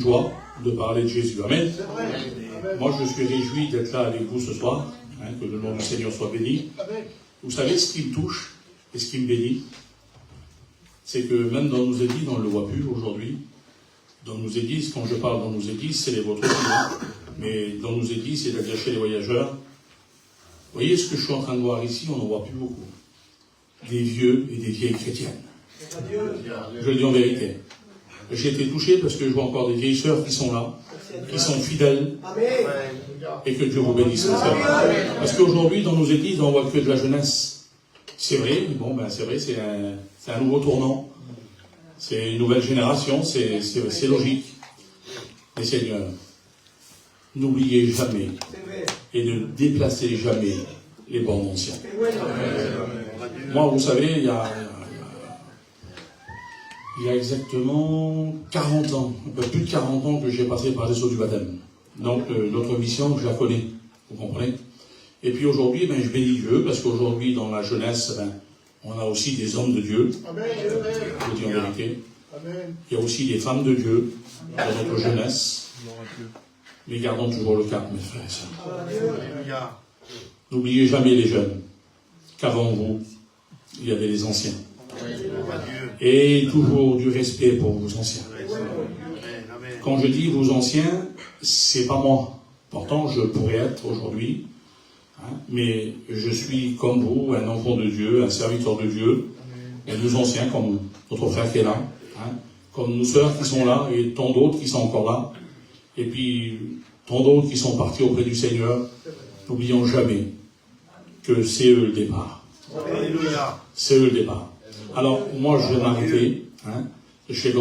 joie de parler de Jésus. Amen. Moi, je suis réjoui d'être là avec vous ce soir. Que le nom du Seigneur soit béni. Vous savez ce qui me touche et ce qui me bénit, c'est que même dans nos églises, on ne le voit plus aujourd'hui. Dans nos églises, quand je parle dans nos églises, c'est les vôtres aussi. Mais dans nos églises, c'est-à-dire chez les voyageurs, vous voyez ce que je suis en train de voir ici, on n'en voit plus beaucoup. Des vieux et des vieilles chrétiennes. Je le dis en vérité. J'ai été touché parce que je vois encore des vieilles sœurs qui sont là, qui sont fidèles, et que Dieu vous bénisse. Parce qu'aujourd'hui, dans nos églises, on voit que de la jeunesse. C'est vrai, bon, ben c'est vrai, c'est un nouveau tournant. C'est une nouvelle génération, c'est logique. Mais Seigneur, n'oubliez jamais et ne déplacez jamais les bornes anciens. Moi, vous savez, il y a exactement 40 ans, un peu plus de 40 ans que j'ai passé par les eaux du baptême. Donc, notre mission, je la connais, vous comprenez. Et puis aujourd'hui, je bénis Dieu, parce qu'aujourd'hui, dans la jeunesse, on a aussi des hommes de Dieu, je dis en vérité. Il y a aussi des femmes de Dieu dans notre jeunesse. Mais gardons toujours le cap, mes frères et sœurs. N'oubliez jamais les jeunes, qu'avant vous, il y avait les anciens. Et toujours du respect pour vos anciens. Quand je dis vos anciens, c'est pas moi. Pourtant, je pourrais être aujourd'hui, mais je suis comme vous, un enfant de Dieu, un serviteur de Dieu, et nos anciens, comme notre frère qui est là, comme nos sœurs qui sont là, et tant d'autres qui sont encore là, et puis tant d'autres qui sont partis auprès du Seigneur. N'oublions jamais que c'est eux le départ. C'est eux le départ. Alors, moi, je vais m'arrêter. Je fais